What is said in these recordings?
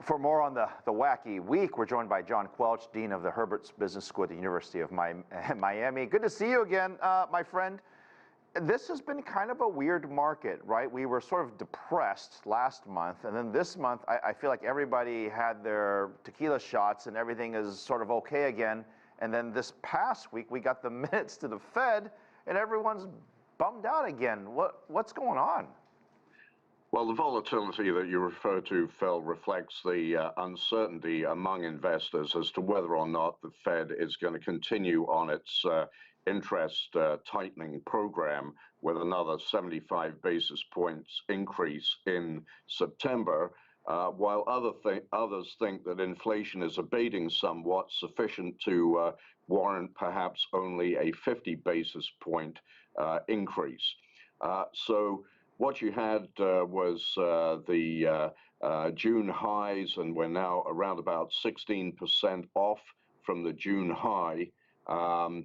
For more on the wacky week, we're joined by John Quelch, Dean of the Herbert Business School at the University of Miami. Good to see you again, my friend. This has been kind of a weird market, right? We were sort of depressed last month, and then this month, I feel like everybody had their tequila shots and everything is sort of okay again. And then this past week, we got the minutes to the Fed, and everyone's bummed out again. What's going on? Well, the volatility that you refer to, Phil, reflects the uncertainty among investors as to whether or not the Fed is going to continue on its interest tightening program with another 75 basis points increase in September, while others think that inflation is abating somewhat, sufficient to warrant perhaps only a 50 basis point increase. So what you had was the June highs, and we're now around about 16% off from the June high. I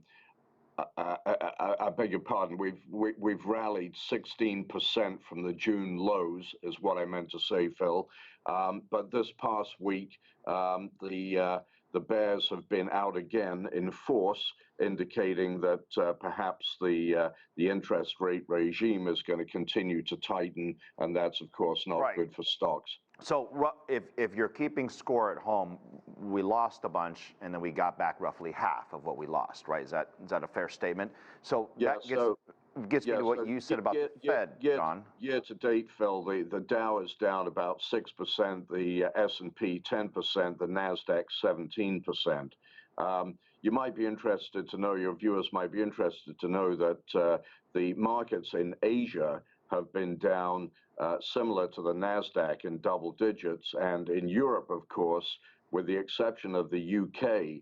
beg your pardon. We've rallied 16% from the June lows, is what I meant to say, Phil. But this past week, the bears have been out again in force, indicating that perhaps the interest rate regime is going to continue to tighten, and that's of course not good for stocks. So if you're keeping score at home, we lost a bunch, and then we got back roughly half of what we lost, right? Is that a fair statement? So yeah, that gets me to what you said about the Fed, John. Year to date, Phil, the Dow is down about 6%, the S&P 10%, the NASDAQ 17%. You might be interested to know, your viewers might be interested to know that the markets in Asia have been down similar to the NASDAQ in double digits, and in Europe, of course, with the exception of the UK,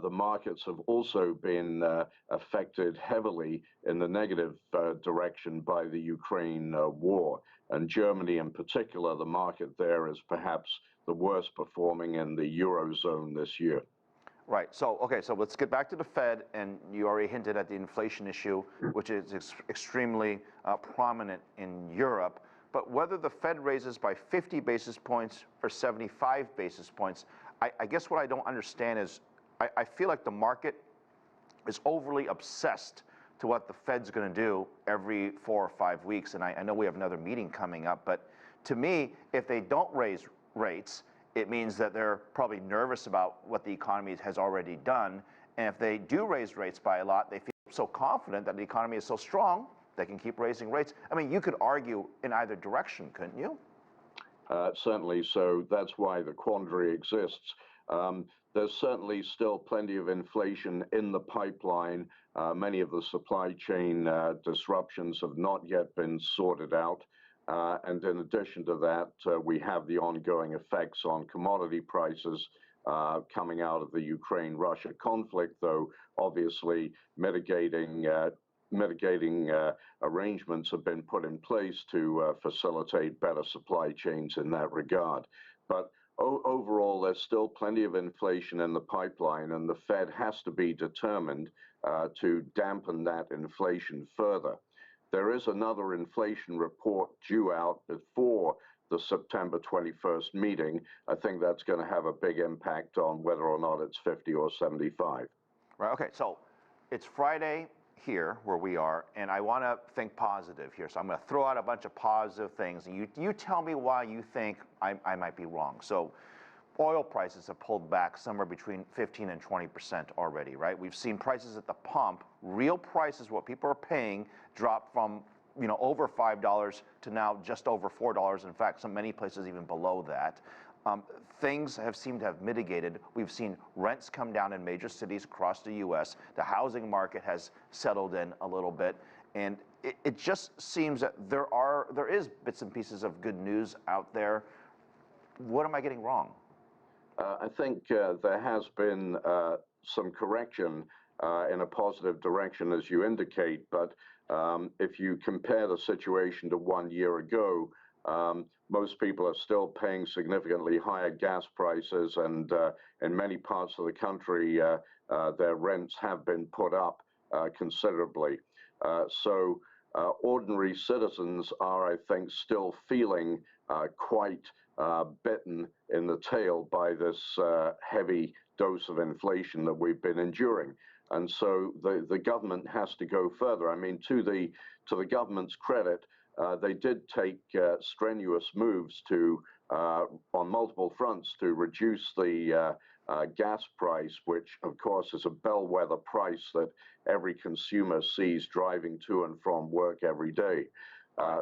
the markets have also been affected heavily in the negative direction by the Ukraine war. And Germany in particular, the market there is perhaps the worst performing in the Eurozone this year. Right. So, okay, so let's get back to the Fed, and you already hinted at the inflation issue, which is extremely prominent in Europe. But whether the Fed raises by 50 basis points or 75 basis points, I guess what I don't understand is I feel like the market is overly obsessed to what the Fed's going to do every 4 or 5 weeks. And I know we have another meeting coming up, but to me, if they don't raise rates, it means that they're probably nervous about what the economy has already done. And if they do raise rates by a lot, they feel so confident that the economy is so strong, they can keep raising rates. I mean, you could argue in either direction, couldn't you? Certainly. So that's why the quandary exists. There's certainly still plenty of inflation in the pipeline. Many of the supply chain disruptions have not yet been sorted out. And in addition to that, we have the ongoing effects on commodity prices coming out of the Ukraine-Russia conflict, though obviously mitigating arrangements have been put in place to facilitate better supply chains in that regard. But overall, there's still plenty of inflation in the pipeline, and the Fed has to be determined to dampen that inflation further. There is another inflation report due out before the September 21st meeting. I think that's going to have a big impact on whether or not it's 50 or 75. Right. Okay. So it's Friday here where we are, and I want to think positive here. So I'm going to throw out a bunch of positive things, and you tell me why you think I might be wrong. So oil prices have pulled back somewhere between 15 and 20% already, right? We've seen prices at the pump, real prices, what people are paying, drop from over $5 to now just over $4. In fact, many places even below that. Things have seemed to have mitigated. We've seen rents come down in major cities across the U.S. The housing market has settled in a little bit, and it just seems that there is bits and pieces of good news out there. What am I getting wrong? I think there has been some correction in a positive direction, as you indicate, but if you compare the situation to 1 year ago, most people are still paying significantly higher gas prices, and in many parts of the country, their rents have been put up considerably. So ordinary citizens are, I think, still feeling quite bitten in the tail by this heavy dose of inflation that we've been enduring. And so the government has to go further. I mean, to the government's credit, they did take strenuous moves to on multiple fronts to reduce the gas price, which of course is a bellwether price that every consumer sees driving to and from work every day.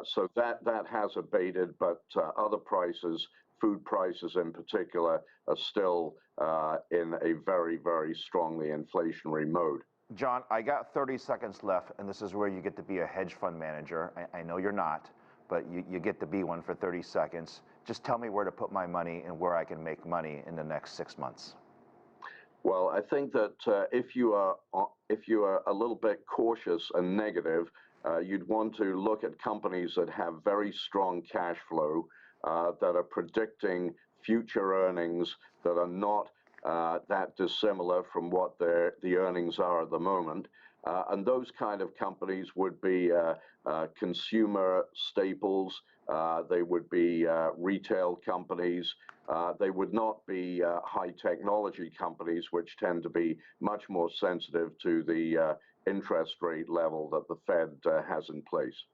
So that has abated, but other prices, food prices in particular, are still in a very, very strongly inflationary mode. John, I got 30 seconds left, and this is where you get to be a hedge fund manager. I know you're not, but you get to be one for 30 seconds. Just tell me where to put my money and where I can make money in the next 6 months. Well, I think that if you are a little bit cautious and negative, you'd want to look at companies that have very strong cash flow, that are predicting future earnings that are not that dissimilar from what the earnings are at the moment. And those kind of companies would be consumer staples, they would be retail companies, they would not be high technology companies, which tend to be much more sensitive to the interest rate level that the Fed has in place.